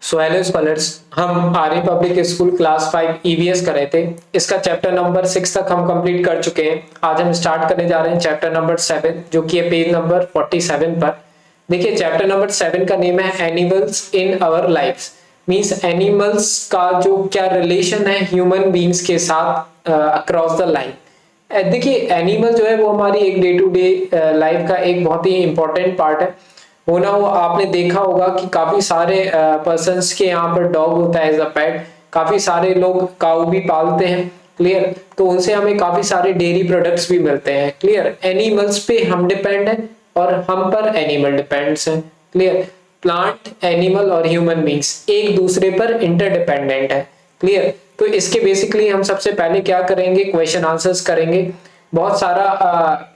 So hello scholars, हम आर्य public school class 5 EVS कर रहे थे। इसका चैप्टर नंबर 6 तक हम कंप्लीट कर चुके हैं। आज हम स्टार्ट करने जा रहे हैं चैप्टर नंबर 7, जो कि है पेज नंबर 47 पर। देखिए, चैप्टर नंबर 7 का नेम है animals in our lives. Means animals का जो क्या रिलेशन है ह्यूमन बीइंग्स के साथ अक्रॉस द लाइन। देखिए, एनिमल जो है वो हमारी एक डे टू डे लाइफ का एक बहुत ही इंपॉर्टेंट पार्ट है। वो ना वो आपने देखा होगा कि काफी सारे पर्सन्स के यहाँ पर डॉग होता है एज अ पेट। काफी सारे लोग काऊ भी पालते हैं। क्लियर? तो उनसे हमें काफी सारे डेयरी प्रोडक्ट्स भी मिलते हैं। क्लियर? एनिमल्स पे हम डिपेंड है और हम पर एनिमल डिपेंड्स है। क्लियर? प्लांट, एनिमल और ह्यूमन बींग्स एक दूसरे पर इंटरडिपेंडेंट है। क्लियर? तो इसके बेसिकली हम सबसे पहले क्या करेंगे, क्वेश्चन आंसर्स करेंगे। बहुत सारा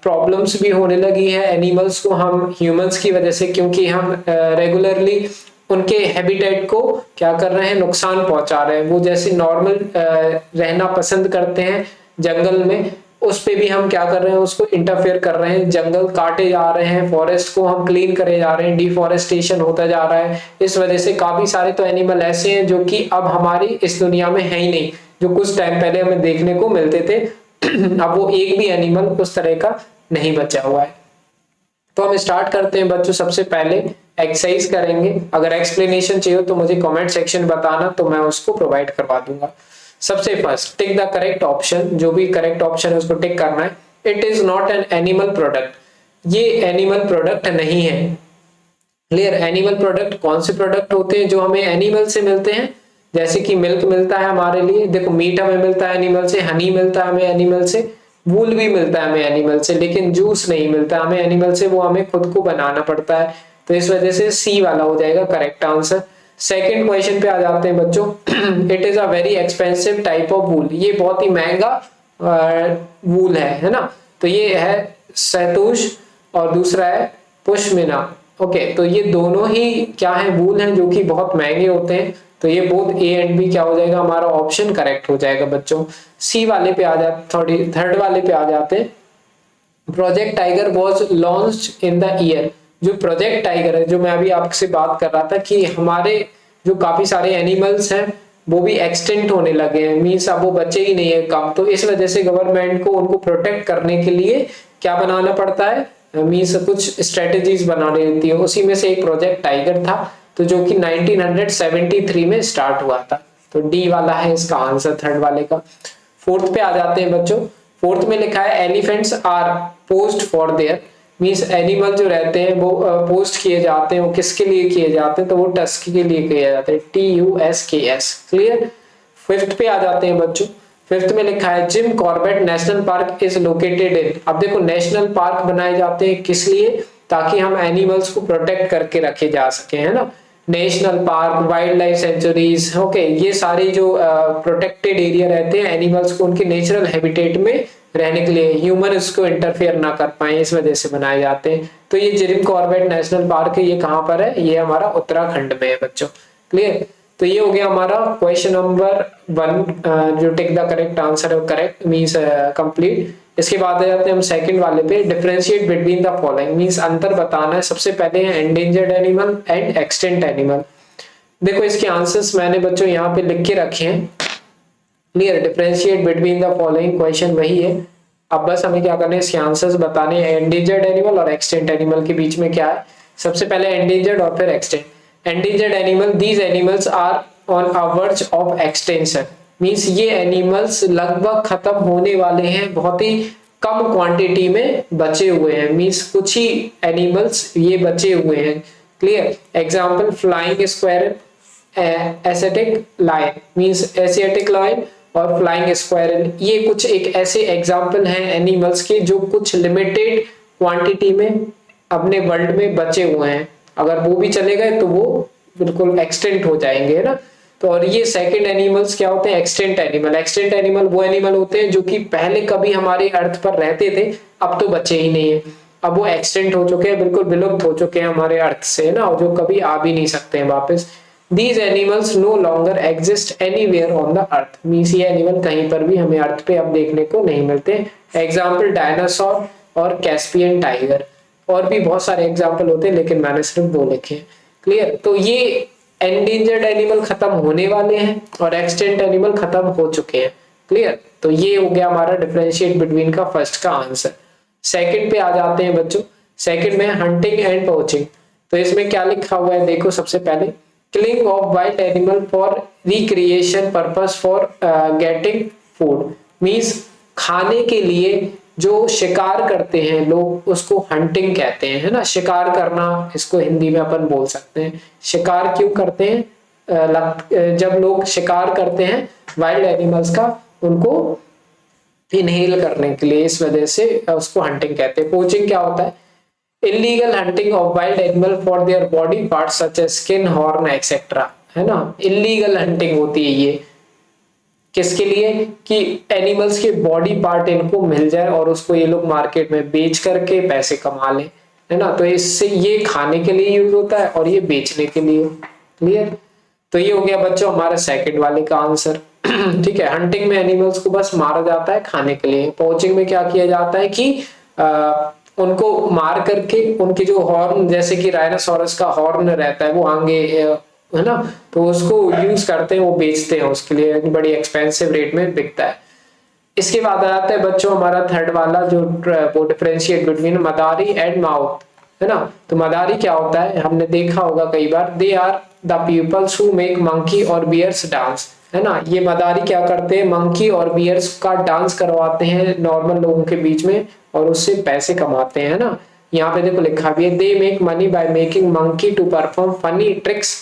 प्रॉब्लम्स भी होने लगी है एनिमल्स को हम ह्यूमंस की वजह से, क्योंकि हम रेगुलरली उनके हैबिटेट को क्या कर रहे हैं, नुकसान पहुंचा रहे हैं। वो जैसे नॉर्मल रहना पसंद करते हैं जंगल में, उस पे भी हम क्या कर रहे हैं, उसको इंटरफेयर कर रहे हैं। जंगल काटे जा रहे हैं, फॉरेस्ट को हम क्लीन करे जा रहे हैं, डिफॉरेस्टेशन होता जा रहा है। इस वजह से काफी सारे तो एनिमल ऐसे हैं जो कि अब हमारी इस दुनिया में है ही नहीं, जो कुछ टाइम पहले हमें देखने को मिलते थे। अब वो एक भी एनिमल उस तरह का नहीं बचा हुआ है। तो हम स्टार्ट करते हैं बच्चों। सबसे पहले एक्सरसाइज करेंगे। अगर एक्सप्लेनेशन चाहिए तो मुझे कमेंट सेक्शन बताना, तो मैं उसको प्रोवाइड करवा दूंगा। सबसे first, tick the correct option. जो भी करेक्ट ऑप्शन है उसको टिक करना है। It is not an animal product. ये एनिमल प्रोडक्ट नहीं है। क्लियर? एनिमल प्रोडक्ट कौन से प्रोडक्ट होते हैं जो हमें एनिमल से मिलते हैं? जैसे कि मिल्क मिलता है हमारे लिए, देखो मीट हमें मिलता है एनिमल से, हनी मिलता है हमें एनिमल से, वूल भी मिलता है हमें एनिमल से, लेकिन जूस नहीं मिलता हमें एनिमल से, वो हमें खुद को बनाना पड़ता है। तो इस वजह से सी वाला हो जाएगा करेक्ट आंसर। सेकेंड क्वेश्चन पे आ जाते हैं बच्चों। It is a very expensive type of wool. ये बहुत ही महंगा वूल है ना? तो ये है शहतूश और दूसरा है पश्मीना। ओके, तो ये दोनों ही क्या है, वूल हैं जो कि बहुत महंगे होते हैं। तो ये बोथ ए एंड बी क्या हो जाएगा, हमारा ऑप्शन करेक्ट हो जाएगा बच्चों। सी वाले पे आ जाते, थर्ड वाले पे आ जाते हैं। Project tiger was launched in the year. जो प्रोजेक्ट टाइगर है, जो मैं अभी आपसे बात कर रहा था कि हमारे जो काफी सारे एनिमल्स हैं वो भी एक्सटेंट होने लगे हैं, मीन्स अब वो बचे ही नहीं है कम। तो इस वजह से गवर्नमेंट को उनको प्रोटेक्ट करने के लिए क्या बनाना पड़ता है, मीन्स कुछ स्ट्रेटेजीज बनानी होती है। उसी में से एक प्रोजेक्ट टाइगर था, तो जो कि 1973 में स्टार्ट हुआ था। तो डी वाला है इसका आंसर, थर्ड वाले का। फोर्थ पे आ जाते हैं बच्चों। फोर्थ में लिखा है elephants R post for their. Means animal जो रहते हैं वो पोस्ट किए जाते हैं, वो किसके लिए किए जाते हैं, तो वो टस्क के लिए किए जाते हैं, TUSKS। क्लियर? फिफ्थ पे आ जाते हैं बच्चों। फिफ्थ में लिखा है Jim Corbett national park is located in. अब देखो, नेशनल पार्क बनाए जाते हैं किस लिए, ताकि हम एनिमल्स को प्रोटेक्ट करके रखे जा सके, है ना? National park, wild life sanctuaries, okay, ये सारे जो प्रोटेक्टेड एरिया रहते हैं एनिमल्स को उनके नेचुरल हैबिटेट में रहने के लिए, ह्यूमन इसको इंटरफेयर ना कर पाए, इस वजह से बनाए जाते हैं। तो ये जिम कॉर्बेट नेशनल पार्क है, ये कहाँ पर है, ये हमारा उत्तराखंड में है बच्चों। क्लियर? तो ये हो गया हमारा क्वेश्चन नंबर 1, जो टिक द करेक्ट आंसर है, करेक्ट मींस कंप्लीट। इसके बाद आ जाते हैं हम सेकंड वाले पे। Differentiate between the following, means अंतर बताना है। सबसे पहले है endangered animal and extinct animal. देखो, इसके आंसर्स मैंने बच्चों यहाँ पे लिख के रखे हैं। Clear? Differentiate between the following question वही है। अब बस हमें क्या करना है, इसके आंसर्स बताने हैं। एंडेंजर्ड एनिमल और एक्सटिंक्ट एनिमल के बीच में क्या है, सबसे पहले एंडेंजर्ड और फिर extinct. Endangered animal, these animals are on a verge of extension. Means ये एनिमल्स लगभग खत्म होने वाले हैं, बहुत ही कम क्वांटिटी में बचे हुए हैं। मींस कुछ ही एनिमल्स ये बचे हुए हैं। Clear? Example, flying squirrel, Asiatic lion, means Asiatic lion और फ्लाइंग स्क्वायरल, ये कुछ एक ऐसे एग्जांपल हैं एनिमल्स के जो कुछ लिमिटेड क्वांटिटी में अपने वर्ल्ड में बचे हुए हैं। अगर वो भी चले गए तो वो बिल्कुल एक्सटेंट हो जाएंगे, है ना? तो और ये सेकंड एनिमल्स क्या होते हैं, एक्सटेंट एनिमल। एक्सटेंट एनिमल वो एनिमल होते हैं जो कि पहले कभी हमारे अर्थ पर रहते थे, अब तो बचे ही नहीं है, अब वो एक्सटेंट हो चुके हैं, बिल्कुल विलुप्त हो चुके हैं हमारे अर्थ से, ना, और जो कभी आ भी नहीं सकते हैं वापस। These animals no longer exist anywhere on the earth. Means ये एनिमल कहीं पर भी हमें अर्थ पे अब देखने को नहीं मिलते। एग्जाम्पल, डायनासोर और कैस्पियन टाइगर। और भी बहुत सारे एग्जाम्पल होते हैं, लेकिन मैंने सिर्फ 2 लिखे हैं। क्लियर? तो ये एंडेंजर्ड एनिमल खत्म होने वाले हैं और एक्सटेंट एनिमल खत्म हो चुके हैं। क्लियर, तो ये हो गया हमारा डिफरेंशिएट बिटवीन का फर्स्ट का आंसर। सेकंड पे आ जाते हैं बच्चों। सेकंड में हंटिंग एंड पोचिंग। तो इसमें क्या लिखा हुआ है देखो, सबसे पहले killing of wild animal for recreation purpose for getting food, means खाने के लिए जो शिकार करते हैं लोग उसको हंटिंग कहते हैं, है ना। शिकार करना इसको हिंदी में अपन बोल सकते हैं। शिकार क्यों करते हैं? जब लोग शिकार करते हैं वाइल्ड एनिमल्स का, उनको इनहेल करने के लिए, इस वजह से उसको हंटिंग कहते हैं। पोचिंग क्या होता है? Illegal hunting of wild animal for their body parts such as skin, horn etcetera, है ना। इलीगल हंटिंग होती है ये, किसके लिए? कि एनिमल्स के बॉडी पार्ट इनको मिल जाए और उसको ये लोग मार्केट में बेच करके पैसे कमा लें, है ना। तो इससे ये खाने के लिए यूज होता है और ये बेचने के लिए। क्लियर, तो ये हो गया बच्चों हमारा सेकंड वाले का आंसर। ठीक है, हंटिंग में एनिमल्स को बस मारा जाता है खाने के लिए। पोचिंग में क्या किया जाता है कि उनको मार करके उनके जो हॉर्न, जैसे कि राइनोसोरस का हॉर्न रहता है वो आगे, है ना, तो उसको यूज करते हैं, वो बेचते हैं, उसके लिए बड़ी एक्सपेंसिव रेट में बिकता है। इसके बाद आता है बच्चों हमारा थर्ड वाला, जो वो differentiate between Madari and mouth, है ना। तो मदारी क्या होता है? हमने देखा होगा कई बार, they are the peoples who make monkey और बियर्स डांस, है ना। ये मदारी क्या करते हैं? मंकी और बियर्स का डांस करवाते हैं नॉर्मल लोगों के बीच में और उससे पैसे कमाते हैं, ना। यहाँ पे देखो लिखा भी है, they make money by making monkey to perform funny tricks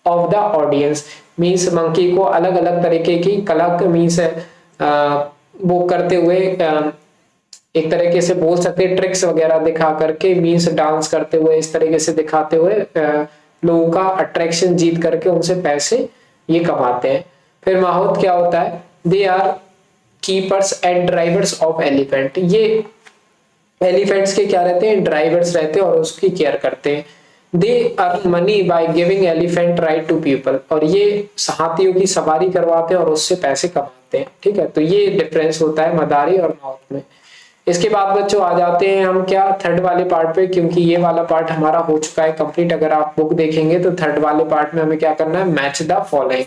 of the audience, means monkey को अलग अलग तरीके की कला, मीन्स वो करते हुए, एक तरीके से बोल सकते हैं ट्रिक्स वगैरह दिखा करके, मीन्स डांस करते हुए इस तरीके से दिखाते हुए लोगों का अट्रैक्शन जीत करके उनसे पैसे ये कमाते हैं। फिर माहौत क्या होता है? They are keepers and drivers of elephant, ये एलिफेंट्स के क्या रहते हैं? ड्राइवर्स रहते हैं और उसकी केयर करते हैं। They earn money by giving elephant ride to people, और ये हाथियों की सवारी करवाते हैं और उससे पैसे कमाते हैं। ठीक है, तो ये डिफरेंस होता है मदारी और माउथ में। इसके बाद बच्चों आ जाते हैं हम क्या, थर्ड वाले पार्ट पे, क्योंकि ये वाला पार्ट हमारा हो चुका है कंप्लीट। अगर आप बुक देखेंगे तो थर्ड वाले पार्ट में हमें क्या करना है? Match the following,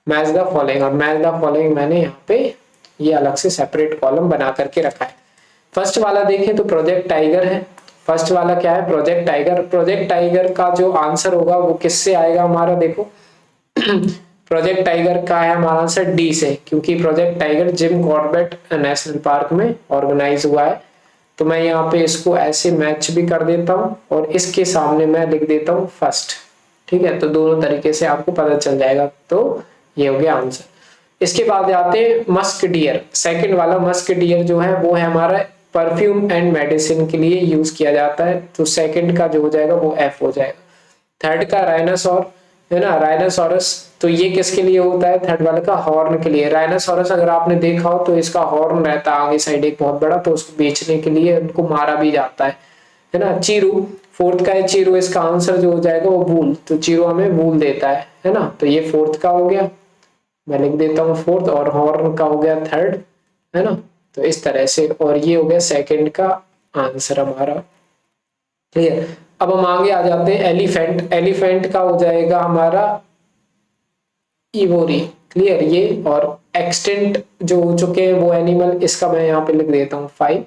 match the following. और मैच द फॉलोइंग मैंने यहाँ पे ये अलग से सेपरेट कॉलम बना करके रखा है। फर्स्ट वाला देखें तो प्रोजेक्ट टाइगर है। फर्स्ट वाला क्या है? Project tiger. प्रोजेक्ट टाइगर का जो आंसर होगा वो किससे आएगा हमारा? देखो प्रोजेक्ट टाइगर का है हमारा आंसर डी से, क्योंकि project tiger Jim Corbett national park में ऑर्गेनाइज हुआ है। तो मैं यहाँ पे इसको ऐसे मैच भी कर देता हूँ और इसके सामने मैं लिख देता हूँ फर्स्ट। ठीक है, तो दोनों तरीके से आपको पता चल जाएगा। तो ये हो गया आंसर। इसके बाद आते हैं मस्क डियर। सेकंड वाला मस्क डियर जो है वो है हमारा परफ्यूम एंड मेडिसिन के लिए यूज किया जाता है, तो सेकंड का जो हो जाएगा वो एफ हो जाएगा। थर्ड का राइनोसॉर है ना, राइनोसोरस, तो ये किसके लिए होता है? थर्ड वाले का हॉर्न के लिए। राइनोसोरस अगर आपने देखा हो तो इसका हॉर्न रहता है आगे साइड एक बहुत बड़ा, तो उसको बेचने के लिए उनको मारा भी जाता है ना। चीरू, फोर्थ का है चीरू, इसका आंसर जो हो जाएगा वो वूल, तो चीरू हमें वूल देता है ना। तो ये फोर्थ का हो गया, मैं लिख देता हूँ फोर्थ, और हॉर्न का हो गया थर्ड, है ना। तो इस तरह से, और ये हो गया सेकंड का आंसर हमारा। क्लियर, अब हम आगे आ जाते हैं एलिफेंट। एलिफेंट का हो जाएगा हमारा इवोरी। क्लियर, ये और एक्सटेंट जो हो चुके हैं वो एनिमल, इसका मैं यहाँ पे लिख देता हूँ 5,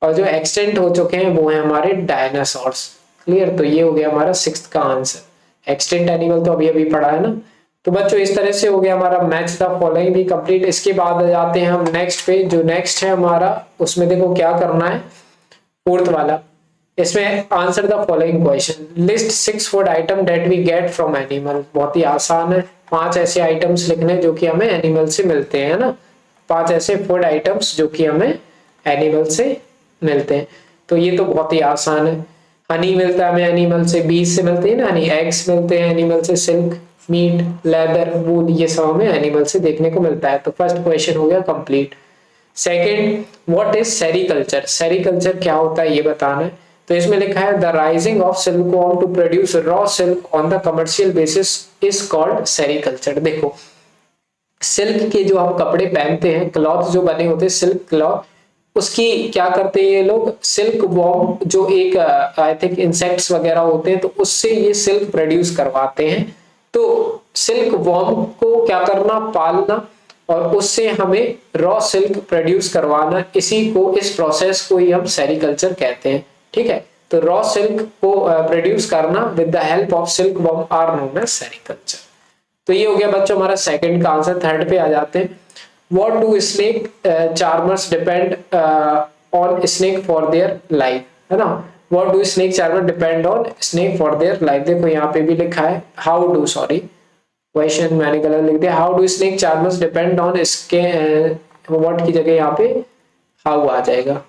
और जो एक्सटेंट हो चुके हैं वो है हमारे डायनासोर्स। क्लियर, तो ये हो गया हमारा सिक्स्थ का आंसर। एक्सटेंट एनिमल तो अभी अभी पढ़ा है ना। तो बच्चों इस तरह से हो गया हमारा मैच द फॉलोइंग भी कंप्लीट। इसके बाद जाते हैं हम नेक्स्ट पे, जो नेक्स्ट है हमारा, उसमें देखो क्या करना है, फोर्थ वाला। इसमें answer the following question, list 6 food item that we get from animal. बहुत ही आसान है, 5 ऐसे आइटम्स लिखने जो कि हमें एनिमल से मिलते हैं ना। 5 ऐसे फूड आइटम्स जो कि हमें एनिमल से मिलते हैं। तो ये तो बहुत ही आसान है। हनी मिलता है हमें एनिमल से, बीज से मिलते हैं ना हनी, एग्स मिलते हैं एनिमल से, सिल्क, मीट, लेदर, वूल, ये सब हमें एनिमल से देखने को मिलता है। तो फर्स्ट क्वेश्चन हो गया complete. Second, what is sericulture. Sericulture क्या होता है ये बताना है। तो इसमें लिखा है the rising of silkworm to produce raw silk on the commercial basis is called sericulture. देखो सिल्क के जो हम कपड़े पहनते हैं, क्लॉथ जो बने होते हैं सिल्क क्लॉथ, उसकी क्या करते हैं ये लोग, सिल्क वॉर्म जो एक आई थिंक इंसेक्ट्स वगैरह होते हैं, तो उससे ये सिल्क प्रोड्यूस करवाते हैं। तो सिल्क वॉर्म को क्या करना, पालना, और उससे हमें रॉ सिल्क प्रोड्यूस करवाना, इस प्रोसेस को ही हम सेरीकल्चर कहते हैं। ठीक है, तो रॉ सिल्क को प्रोड्यूस करना with the help of silk worm are known as sericulture. तो ये हो गया बच्चों हमारा सेकंड का आंसर। थर्ड पे आ जाते हैं। What do snake charmers depend on snake for their life, है ना। What do snake charmer depend on snake for their life. देखो यहाँ पे भी लिखा है हाउ डू, सॉरी क्वेश्चन मैंने गलत लिख दिया, how do snake charmers depend on इसके व्हाट की जगह यहाँ पे हाउ आ जाएगा।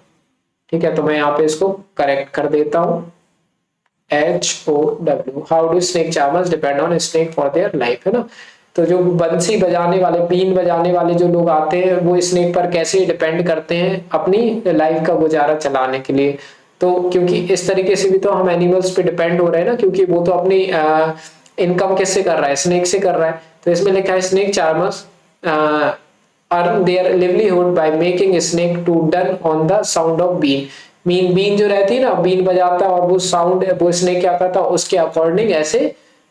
ठीक है, तो मैं यहाँ पे इसको करेक्ट कर देता हूँ, HOW, how do snake charmers depend on snake for their life, है ना। तो जो बंसी बजाने वाले, बीन बजाने वाले जो लोग आते हैं वो स्नेक पर कैसे डिपेंड करते हैं अपनी लाइफ का गुजारा चलाने के लिए। तो क्योंकि इस तरीके से भी तो हम एनिमल्स पे डिपेंड हो रहे हैं ना, क्योंकि वो तो अपनी इनकम किससे कर रहा है, स्नेक से कर रहा है। तो इसमें लिखा है snake charmers earn their livelihood by making snake to dance on the sound of been. बीन जो रहती है ना, बीन बजाता है और वो साउंड, वो स्नेक क्या करता है उसके अकॉर्डिंग ऐसे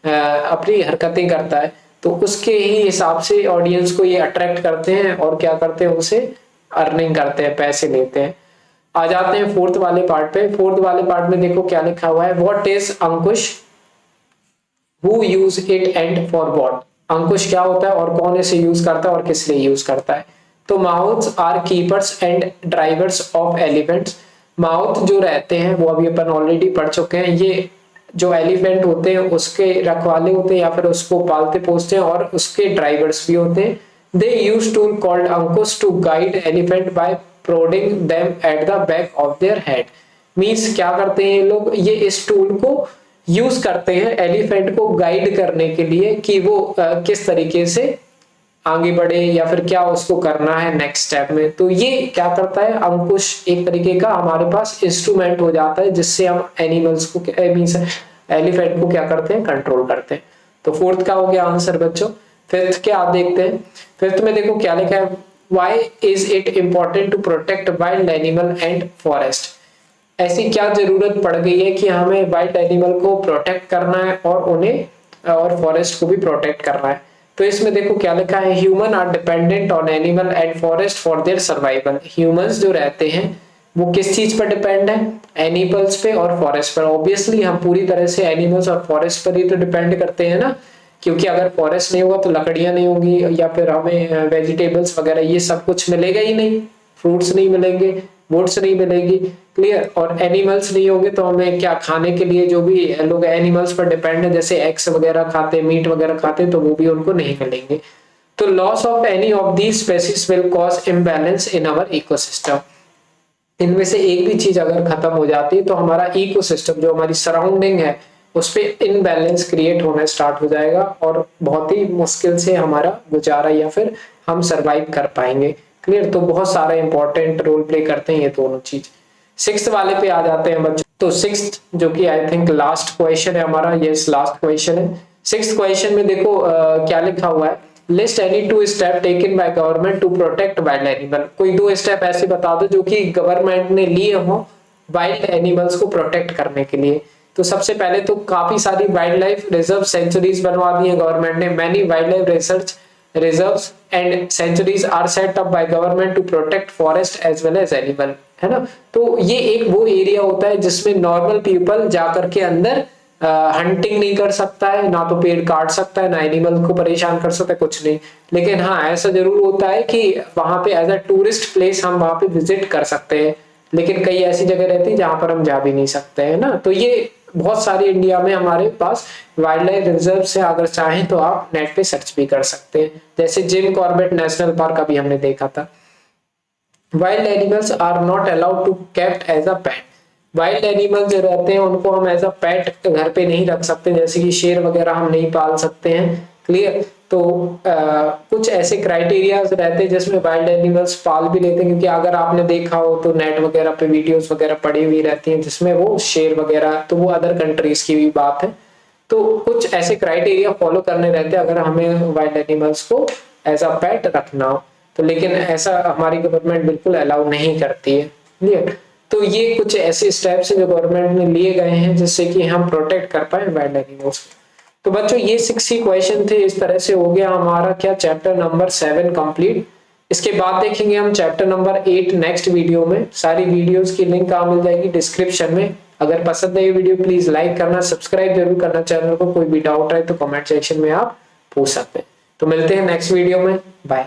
अपनी हरकतें करता है। तो उसके ही हिसाब से ऑडियंस को ये अट्रैक्ट करते हैं और क्या करते हैं, उसे अर्निंग करते हैं, पैसे लेते हैं। आ जाते हैं फोर्थ वाले पार्ट पे। फोर्थ वाले पार्ट में देखो क्या लिखा हुआ है, what is ankush, who use it and for what. अंकुश क्या होता है और कौन इसे यूज करता है और किस लिए यूज करता है। तो mahouts are keepers and drivers of elephants. Mahout जो रहते हैं वो अभी अपन ऑलरेडी पढ़ चुके हैं, ये जो एलिफेंट होते हैं उसके रखवाले होते हैं या फिर उसको पालते पोसते हैं, और उसके ड्राइवर्स भी होते हैं। They use tool called ankush to guide elephant by prodding them at the back of their head. Means क्या करते हैं ये लोग, ये इस टूल को यूज करते हैं एलिफेंट को गाइड करने के लिए कि वो किस तरीके से आगे बढ़े या फिर क्या उसको करना है नेक्स्ट स्टेप में। तो ये क्या करता है, अंकुश एक तरीके का हमारे पास इंस्ट्रूमेंट हो जाता है जिससे हम एनिमल्स को मींस एलिफेंट को क्या करते हैं, कंट्रोल करते हैं। तो फोर्थ का हो गया आंसर बच्चों। फिफ्थ क्या आप देखते हैं। फिफ्थ में देखो क्या लिखा है, why is it important to protect wild animal and forest. ऐसी क्या जरूरत पड़ गई है कि हमें वाइल्ड एनिमल को प्रोटेक्ट करना है और उन्हें और फॉरेस्ट को भी प्रोटेक्ट करना है। तो इसमें देखो क्या लिखा है, human are dependent on animal and forest for their survival. Humans जो रहते हैं वो किस चीज पर डिपेंड है, एनिमल्स पे और फॉरेस्ट पर। ऑब्वियसली हम पूरी तरह से एनिमल्स और फॉरेस्ट पर ही तो डिपेंड करते हैं ना, क्योंकि अगर फॉरेस्ट नहीं होगा तो लकड़ियां नहीं होंगी या फिर हमें वेजिटेबल्स वगैरह ये सब कुछ मिलेगा ही नहीं, फ्रूट्स नहीं मिलेंगे, वुड्स नहीं मिलेगी, क्लियर। और एनिमल्स नहीं होंगे तो हमें क्या खाने के लिए, जो भी लोग एनिमल्स पर डिपेंड है जैसे एग्स वगैरह खाते, मीट वगैरह खाते, तो वो भी उनको नहीं मिलेंगे। तो loss of any of these species will cause imbalance in our ecosystem. इनमें से एक भी चीज अगर खत्म हो जाती है तो हमारा इकोसिस्टम जो हमारी सराउंडिंग है उस पे इनबैलेंस क्रिएट होना स्टार्ट हो जाएगा और बहुत ही मुश्किल से हमारा गुजारा या फिर हम सरवाइव कर पाएंगे, क्लियर। तो बहुत सारा इंपॉर्टेंट रोल प्ले करते हैं ये दोनों चीज। सिक्स्थ वाले पे आ जाते हैं बच्चों। तो सिक्स्थ जो कि आई थिंक लास्ट क्वेश्चन है हमारा, ये लास्ट क्वेश्चन है। सिक्स्थ क्वेश्चन में देखो क्या लिखा हुआ है, list any 2 step taken by government to protect wild animal. कोई 2 स्टेप ऐसे बता दो जो कि गवर्नमेंट ने लिए हो वाइल्ड एनिमल्स को प्रोटेक्ट करने के लिए। तो सबसे पहले तो काफी सारी वाइल्ड लाइफ रिजर्व सेंचुरीज बनवा दी है गवर्नमेंट ने। Many wild life research reserves and sanctuaries are set up by government to protect forest as well as animal, है ना। तो ये एक वो एरिया होता है जिसमें नॉर्मल पीपल जाकर के अंदर हंटिंग नहीं कर सकता है, ना तो पेड़ काट सकता है, ना एनिमल को परेशान कर सकता है, कुछ नहीं। लेकिन हाँ ऐसा जरूर होता है कि वहां पे एज अ टूरिस्ट प्लेस हम वहां पे विजिट कर सकते हैं, लेकिन कई ऐसी जगह रहती है जहां पर हम जा भी नहीं सकते हैं ना। तो ये बहुत सारी इंडिया में हमारे पास वाइल्ड लाइफ रिजर्व है, अगर चाहें तो आप नेट पे सर्च भी कर सकते हैं। जैसे जिम कॉर्बेट नेशनल पार्क अभी हमने देखा था। Wild animals are not allowed to kept as a pet. Wild animal जो रहते हैं उनको हम एज अ पेट घर पे नहीं रख सकते, जैसे कि शेर वगैरह हम नहीं पाल सकते हैं, क्लियर। तो कुछ ऐसे क्राइटेरियाज रहते हैं जिसमें वाइल्ड एनिमल्स पाल भी लेते हैं, क्योंकि अगर आपने देखा हो तो नेट वगैरह पे वीडियोस वगैरह पड़ी हुई रहती हैं जिसमें वो शेर वगैरह, तो वो अदर कंट्रीज की भी बात है। तो कुछ ऐसे क्राइटेरिया फॉलो करने रहते हैं अगर हमें वाइल्ड एनिमल्स को एज अ पेट रखना हो तो, लेकिन ऐसा हमारी गवर्नमेंट बिल्कुल अलाउ नहीं करती है, क्लियर। तो ये कुछ ऐसे स्टेप्स जो गवर्नमेंट ने लिए गए हैं जिससे कि हम प्रोटेक्ट कर पाए वाइल्ड एनिमल्स को। तो बच्चों ये 60 क्वेश्चन थे। इस तरह से हो गया हमारा क्या चैप्टर नंबर 7 कंप्लीट। इसके बाद देखेंगे हम चैप्टर नंबर 8 नेक्स्ट वीडियो में। सारी वीडियोस की लिंक कहाँ मिल जाएगी, डिस्क्रिप्शन में। अगर पसंद है ये वीडियो प्लीज लाइक करना, सब्सक्राइब जरूर करना चैनल को। कोई भी डाउट है तो कमेंट सेक्शन में आप पूछ सकते हैं। तो मिलते हैं नेक्स्ट वीडियो में, बाय।